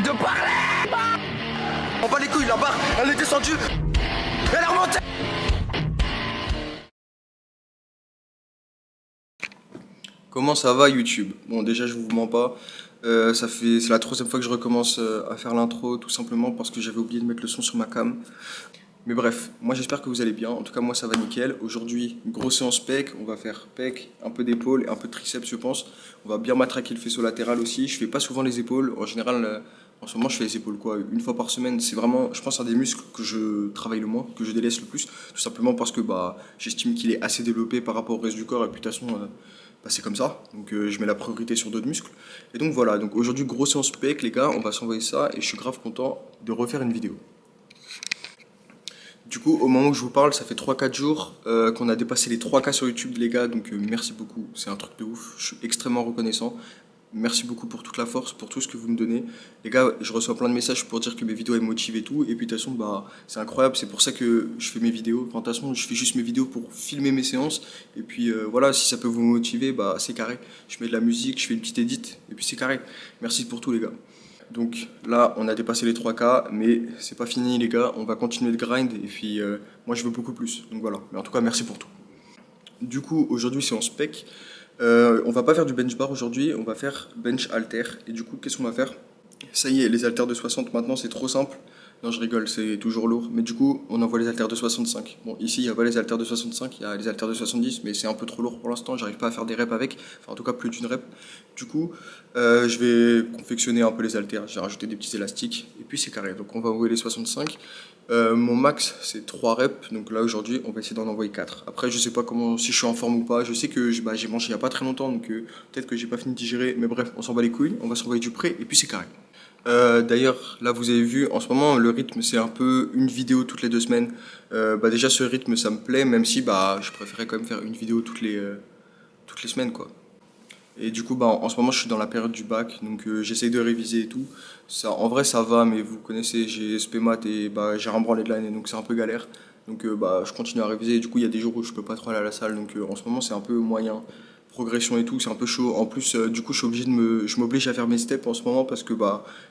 de parler. On bat les couilles, la barre, elle est descendue. Elle est remontée. Comment ça va YouTube? Bon, déjà je vous mens pas, c'est la troisième fois que je recommence à faire l'intro, tout simplement parce que j'avais oublié de mettre le son sur ma cam. Mais bref, moi j'espère que vous allez bien, en tout cas moi ça va nickel. Aujourd'hui, grosse séance pec, on va faire pec, un peu d'épaule et un peu de triceps je pense. On va bien matraquer le faisceau latéral aussi, je fais pas souvent les épaules, en général en ce moment je fais les épaules quoi, une fois par semaine. C'est vraiment, je pense, un des muscles que je travaille le moins, que je délaisse le plus, tout simplement parce que j'estime qu'il est assez développé par rapport au reste du corps et puis de toute façon c'est comme ça, donc je mets la priorité sur d'autres muscles. Et donc voilà, donc aujourd'hui grosse séance pec les gars, on va s'envoyer ça et je suis grave content de refaire une vidéo. Du coup, au moment où je vous parle, ça fait 3-4 jours qu'on a dépassé les 3K sur YouTube les gars, donc merci beaucoup, c'est un truc de ouf, je suis extrêmement reconnaissant. Merci beaucoup pour toute la force, pour tout ce que vous me donnez. Les gars, je reçois plein de messages pour dire que mes vidéos elles motivent et tout. Et puis de toute façon, c'est incroyable, c'est pour ça que je fais mes vidéos. Enfin, de toute façon, je fais juste mes vidéos pour filmer mes séances. Et puis voilà, si ça peut vous motiver, c'est carré. Je mets de la musique, je fais une petite edit, et puis c'est carré. Merci pour tout les gars. Donc là, on a dépassé les 3K, mais c'est pas fini les gars. On va continuer de grind et puis moi je veux beaucoup plus. Donc voilà, mais en tout cas, merci pour tout. Du coup, aujourd'hui c'est en spec. On va pas faire du bench bar aujourd'hui, on va faire bench halter. Et du coup, qu'est-ce qu'on va faire? Ça y est, les haltères de 60 maintenant, c'est trop simple. Non, je rigole, c'est toujours lourd. Mais du coup, on envoie les haltères de 65. Bon, ici, il n'y a pas les haltères de 65, il y a les haltères de 70, mais c'est un peu trop lourd pour l'instant. J'arrive pas à faire des reps avec. Enfin, en tout cas, plus d'une rep. Du coup, je vais confectionner un peu les haltères. J'ai rajouté des petits élastiques. Et puis, c'est carré. Donc, on va envoyer les 65. Mon max, c'est 3 reps. Donc là, aujourd'hui, on va essayer d'en envoyer 4. Après, je sais pas si je suis en forme ou pas. Je sais que j'ai mangé il y a pas très longtemps. Donc, peut-être que j'ai pas fini de digérer. Mais bref, on s'en bat les couilles. On va s'envoyer du prêt. Et puis, c'est carré. D'ailleurs, là vous avez vu, en ce moment le rythme c'est un peu une vidéo toutes les 2 semaines. Déjà ce rythme ça me plaît, même si je préférais quand même faire une vidéo toutes les semaines quoi. Et du coup en ce moment je suis dans la période du bac, donc j'essaye de réviser et tout. Ça, en vrai ça va, mais vous connaissez, j'ai SP maths et j'ai rembranlé de l'année, donc c'est un peu galère. Donc je continue à réviser, et du coup il y a des jours où je peux pas trop aller à la salle, donc en ce moment c'est un peu moyen. Progression et tout, c'est un peu chaud. En plus, du coup, je m'oblige à faire mes steps en ce moment parce que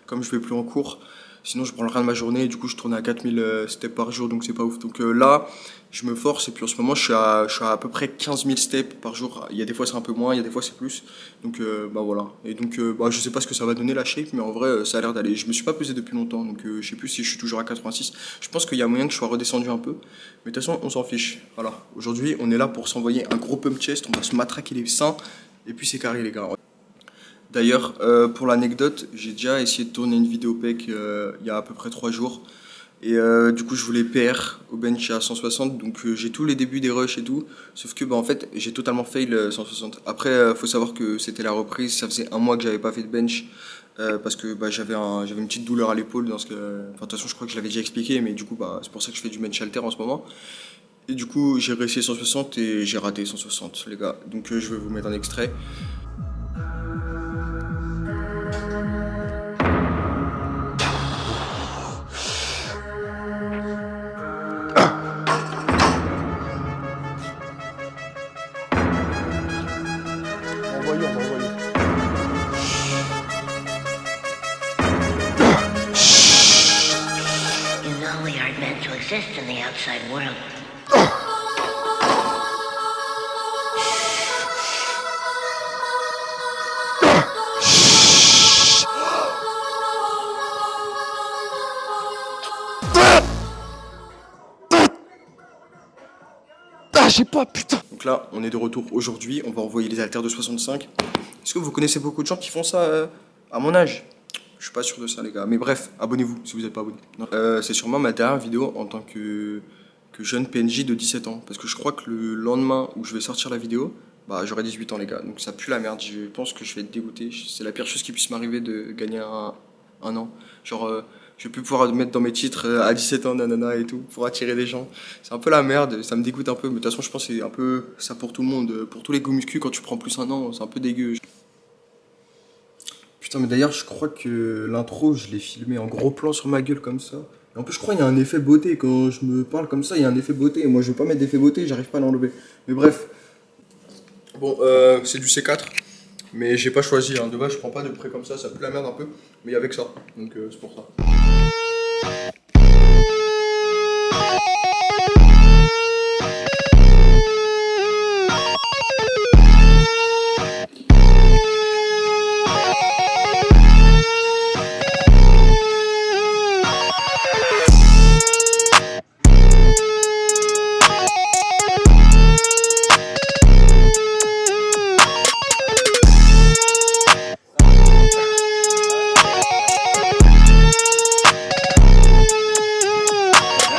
comme je vais plus en cours, sinon je prends le rein de ma journée et du coup je tourne à 4000 steps par jour, donc c'est pas ouf. Donc là, je me force et puis en ce moment je suis à peu près 15 000 steps par jour. Il y a des fois c'est un peu moins, il y a des fois c'est plus. Donc voilà. Et donc je sais pas ce que ça va donner la shape, mais en vrai ça a l'air d'aller. Je me suis pas pesé depuis longtemps, donc je sais plus si je suis toujours à 86. Je pense qu'il y a moyen que je sois redescendu un peu. Mais de toute façon on s'en fiche. Voilà. Aujourd'hui on est là pour s'envoyer un gros pump chest, on va se matraquer les seins et puis c'est carré les gars. D'ailleurs, pour l'anecdote, j'ai déjà essayé de tourner une vidéo pec il y a à peu près 3 jours. Et du coup, je voulais PR au bench à 160, donc j'ai tous les débuts des rushs et tout. Sauf que en fait, j'ai totalement fail 160. Après, faut savoir que c'était la reprise, ça faisait 1 mois que j'avais pas fait de bench. Parce que j'avais une petite douleur à l'épaule. De toute façon, je crois que je l'avais déjà expliqué, mais du coup, c'est pour ça que je fais du bench halter en ce moment. Et du coup, j'ai réussi 160 et j'ai raté 160, les gars. Donc je vais vous mettre un extrait. Exist in the outside world. Ah, j'ai pas, putain. Donc là, on est de retour aujourd'hui, on va envoyer les haltères de 65. Est-ce que vous connaissez beaucoup de gens qui font ça à mon âge? Je suis pas sûr de ça les gars, mais bref, abonnez-vous si vous n'êtes pas abonné. C'est sûrement ma dernière vidéo en tant que jeune PNJ de 17 ans. Parce que je crois que le lendemain où je vais sortir la vidéo, j'aurai 18 ans les gars. Donc ça pue la merde, je pense que je vais être dégoûté. C'est la pire chose qui puisse m'arriver de gagner un an. Genre, je vais plus pouvoir mettre dans mes titres à 17 ans nanana et tout, pour attirer des gens. C'est un peu la merde, ça me dégoûte un peu. Mais de toute façon, je pense que c'est un peu ça pour tout le monde. Pour tous les go muscu, quand tu prends plus un an, c'est un peu dégueu. Putain, mais d'ailleurs, je crois que l'intro, je l'ai filmé en gros plan sur ma gueule comme ça. Et en plus, je crois qu'il y a un effet beauté. Quand je me parle comme ça, il y a un effet beauté. Et moi, je veux pas mettre d'effet beauté, j'arrive pas à l'enlever. Mais bref. Bon, c'est du C4. Mais j'ai pas choisi, hein. De base je prends pas de près comme ça pue la merde un peu. Mais il y avait que ça, donc c'est pour ça.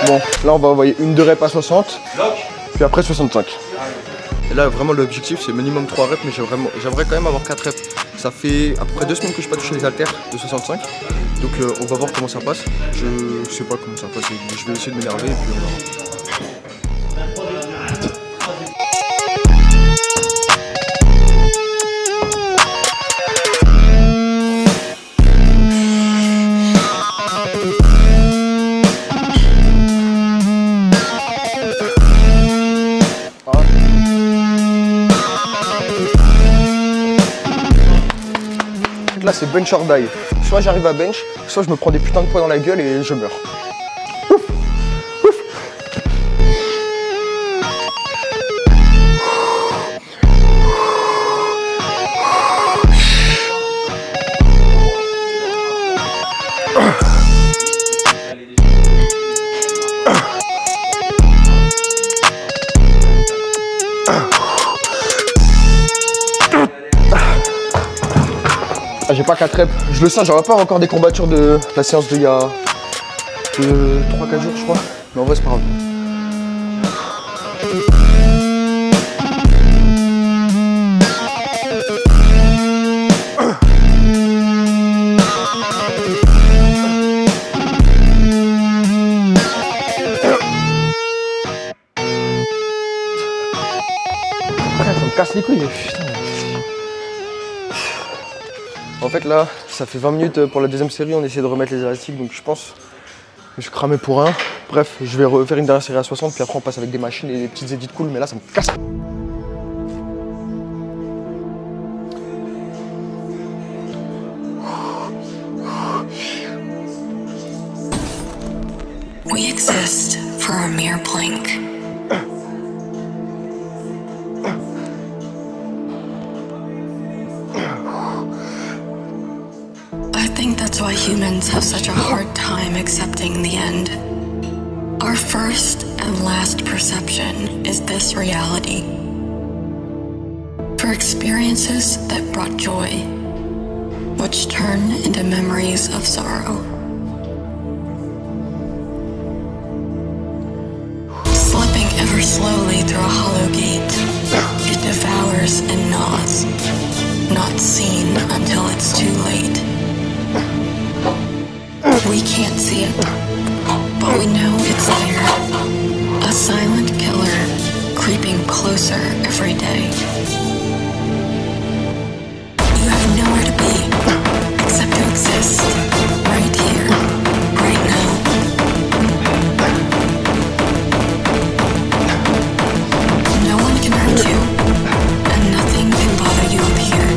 Bon, là on va envoyer une de rep à 60, puis après 65. Et là vraiment l'objectif c'est minimum 3 reps, mais j'aimerais quand même avoir 4 reps. Ça fait à peu près 2 semaines que je n'ai pas touché les haltères de 65, donc on va voir comment ça passe. Je sais pas comment ça passe, je vais essayer de m'énerver et puis on verra. Là c'est bench or die. Soit j'arrive à bench, soit je me prends des putains de poids dans la gueule et je meurs. Ouf. Ouf. Ah, j'ai pas 4 reps, je le sens, j'aurais pas encore des combattures de la séance d'il y a 3-4 jours je crois, mais en vrai c'est pas grave. Ça me casse les couilles, putain. En fait là, ça fait 20 minutes pour la deuxième série, on essaie de remettre les élastiques, donc je pense que je suis cramé pour un. Bref, je vais refaire une dernière série à 60, puis après on passe avec des machines et des petites edits cool, mais là ça me casse. We exist for a mere blink. I think that's why humans have such a hard time accepting the end. Our first and last perception is this reality. For experiences that brought joy, which turn into memories of sorrow. Slipping ever slowly through a hollow gate, it devours and gnaws, not seen until it's too late. We can't see it, but we know it's there. A silent killer creeping closer every day. You have nowhere to be except to exist right here, right now. No one can hurt you, and nothing can bother you up here.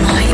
Mind.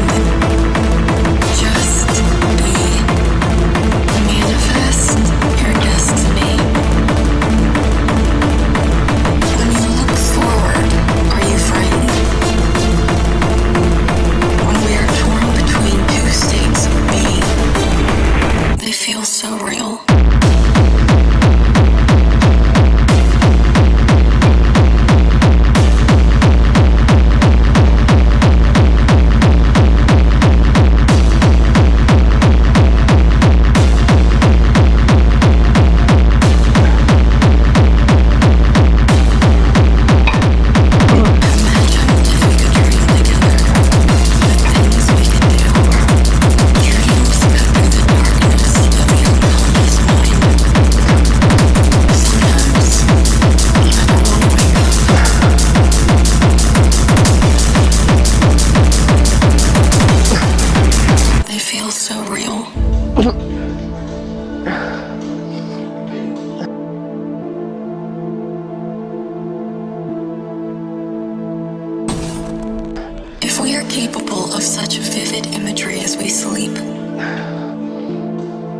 such vivid imagery as we sleep.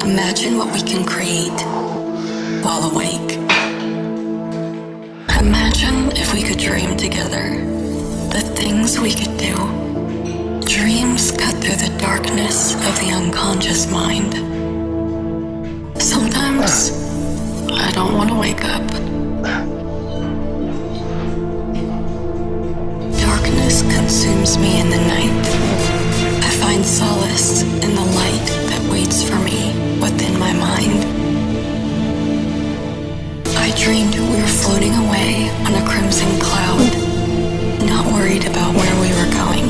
Imagine what we can create while awake. Imagine if we could dream together, the things we could do. Dreams cut through the darkness of the unconscious mind. Sometimes I don't want to wake up. Darkness consumes me in the night. I find solace in the light that waits for me within my mind. I dreamed we were floating away on a crimson cloud, not worried about where we were going,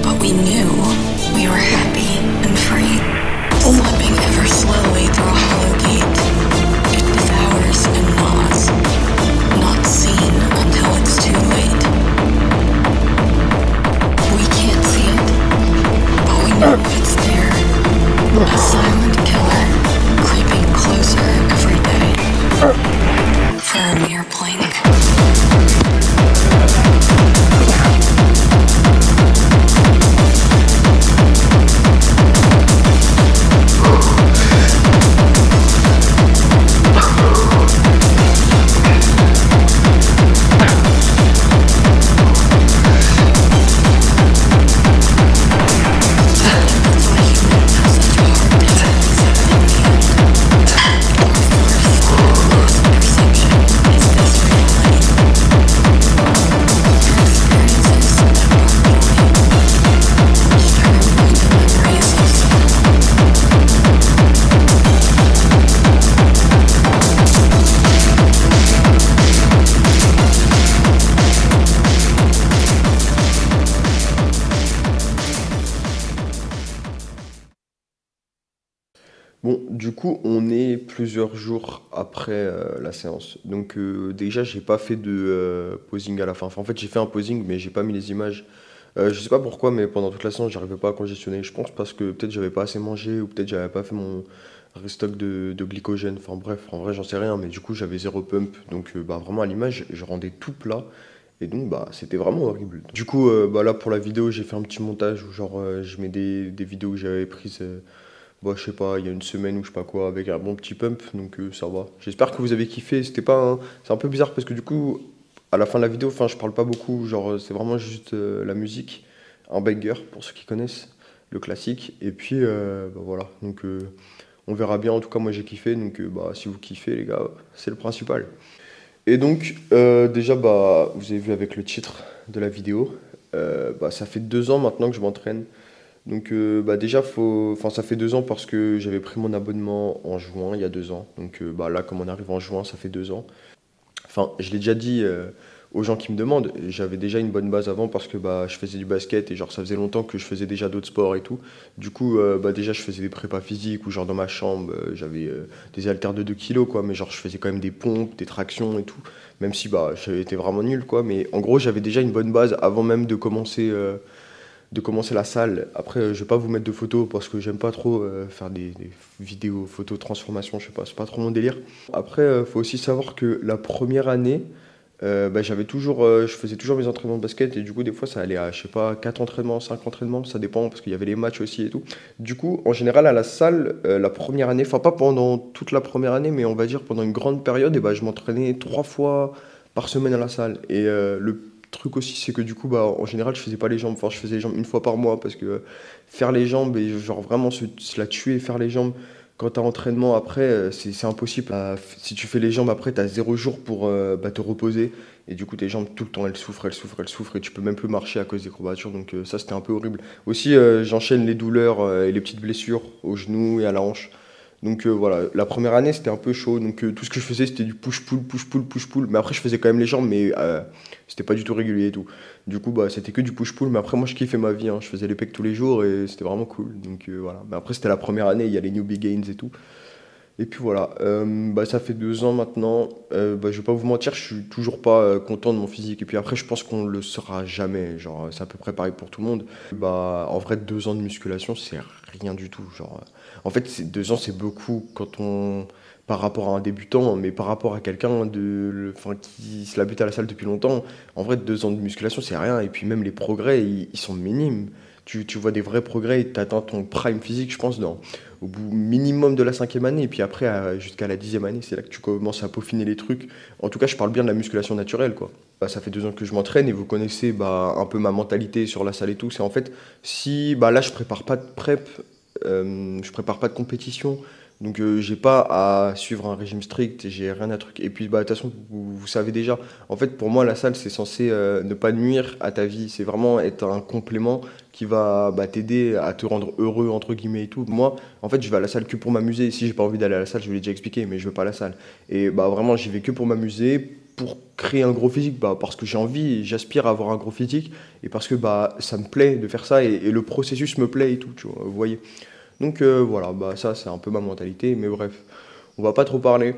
but we knew we were happy and free, slipping ever slowly through a hollow gate. It devours and gnaws, not seen until it's too late. We can't see it, but we know it's there, a silent killer creeping closer every day. For a mere blink. Bon, du coup, on est plusieurs jours après la séance. Donc déjà, j'ai pas fait de posing à la fin. Enfin, en fait, j'ai fait un posing, mais j'ai pas mis les images. Je sais pas pourquoi, mais pendant toute la séance, j'arrivais pas à congestionner. Je pense parce que peut-être j'avais pas assez mangé ou peut-être j'avais pas fait mon restock de glycogène. Enfin bref, en vrai, j'en sais rien, mais du coup, j'avais zéro pump. Donc bah vraiment à l'image, je rendais tout plat. Et donc bah c'était vraiment horrible. Du coup, bah là pour la vidéo, j'ai fait un petit montage où genre je mets des vidéos que j'avais prises. Bah, je sais pas, il y a une semaine ou je sais pas quoi, avec un bon petit pump, donc ça va. J'espère que vous avez kiffé, c'était pas c'est un peu bizarre parce que du coup, à la fin de la vidéo, enfin je parle pas beaucoup, genre c'est vraiment juste la musique, un banger pour ceux qui connaissent, le classique, et puis bah, voilà, donc on verra bien, en tout cas moi j'ai kiffé, donc bah si vous kiffez les gars, c'est le principal. Et donc déjà bah vous avez vu avec le titre de la vidéo, bah ça fait 2 ans maintenant que je m'entraîne. Donc bah déjà ça fait 2 ans parce que j'avais pris mon abonnement en juin, il y a 2 ans. Donc bah là comme on arrive en juin, ça fait 2 ans. Enfin je l'ai déjà dit aux gens qui me demandent, j'avais déjà une bonne base avant parce que bah je faisais du basket et genre ça faisait longtemps que je faisais déjà d'autres sports et tout. Du coup bah déjà je faisais des prépas physiques ou genre dans ma chambre j'avais des haltères de 2 kilos quoi, mais genre je faisais quand même des pompes, des tractions et tout. Même si bah j'avais été vraiment nul quoi, mais en gros j'avais déjà une bonne base avant même de commencer la salle. Après, je vais pas vous mettre de photos parce que j'aime pas trop faire des vidéos, photos, transformation, je sais pas, c'est pas trop mon délire. Après, faut aussi savoir que la première année, bah, je faisais toujours mes entraînements de basket et du coup, des fois, ça allait à, je sais pas, 4 entraînements, 5 entraînements, ça dépend parce qu'il y avait les matchs aussi et tout. Du coup, en général, à la salle, la première année, enfin pas pendant toute la première année, mais on va dire pendant une grande période, et bah, je m'entraînais 3 fois par semaine à la salle. Et le truc aussi, c'est que du coup, bah, en général, je faisais pas les jambes. Enfin, je faisais les jambes une fois par mois parce que faire les jambes et genre vraiment se la tuer, faire les jambes quand t'as entraînement après, c'est impossible. Si tu fais les jambes après, t'as 0 jour pour bah, te reposer. Et du coup, tes jambes, tout le temps, elles souffrent et tu peux même plus marcher à cause des courbatures. Donc ça, c'était un peu horrible. Aussi, j'enchaîne les douleurs et les petites blessures aux genoux et à la hanche. Donc voilà, la première année c'était un peu chaud, donc tout ce que je faisais c'était du push-pull, push-pull, push-pull, mais après je faisais quand même les jambes, mais c'était pas du tout régulier et tout. Du coup bah c'était que du push-pull, mais après moi je kiffais ma vie, hein. Je faisais les pecs tous les jours et c'était vraiment cool, donc voilà. Mais après c'était la première année, il y a les newbie gains et tout. Et puis voilà, bah, ça fait 2 ans maintenant, bah, je vais pas vous mentir, je suis toujours pas content de mon physique. Et puis après je pense qu'on le sera jamais, genre c'est à peu près pareil pour tout le monde. Bah, en vrai 2 ans de musculation c'est rien du tout, genre en fait 2 ans c'est beaucoup par rapport à un débutant, mais par rapport à quelqu'un qui se la bute à la salle depuis longtemps, en vrai 2 ans de musculation c'est rien. Et puis même les progrès ils sont minimes. tu vois des vrais progrès et tu atteins ton prime physique, je pense, au bout minimum de la 5e année. Et puis après, jusqu'à la 10e année, c'est là que tu commences à peaufiner les trucs. En tout cas, je parle bien de la musculation naturelle, quoi. Ça fait 2 ans que je m'entraîne et vous connaissez un peu ma mentalité sur la salle et tout. C'est en fait, si là, je prépare pas de prep, je prépare pas de compétition. Donc j'ai pas à suivre un régime strict, j'ai rien à truc. Et puis de toute façon, vous savez déjà, en fait pour moi la salle c'est censé ne pas nuire à ta vie, c'est vraiment être un complément qui va t'aider à te rendre heureux entre guillemets et tout. Moi en fait je vais à la salle que pour m'amuser, si j'ai pas envie d'aller à la salle je vous l'ai déjà expliqué, mais je veux pas à la salle. Et vraiment j'y vais que pour m'amuser, pour créer un gros physique, parce que j'ai envie et j'aspire à avoir un gros physique, et parce que ça me plaît de faire ça et le processus me plaît et tout, tu vois, vous voyez. Donc voilà, ça c'est un peu ma mentalité, mais bref, on va pas trop parler.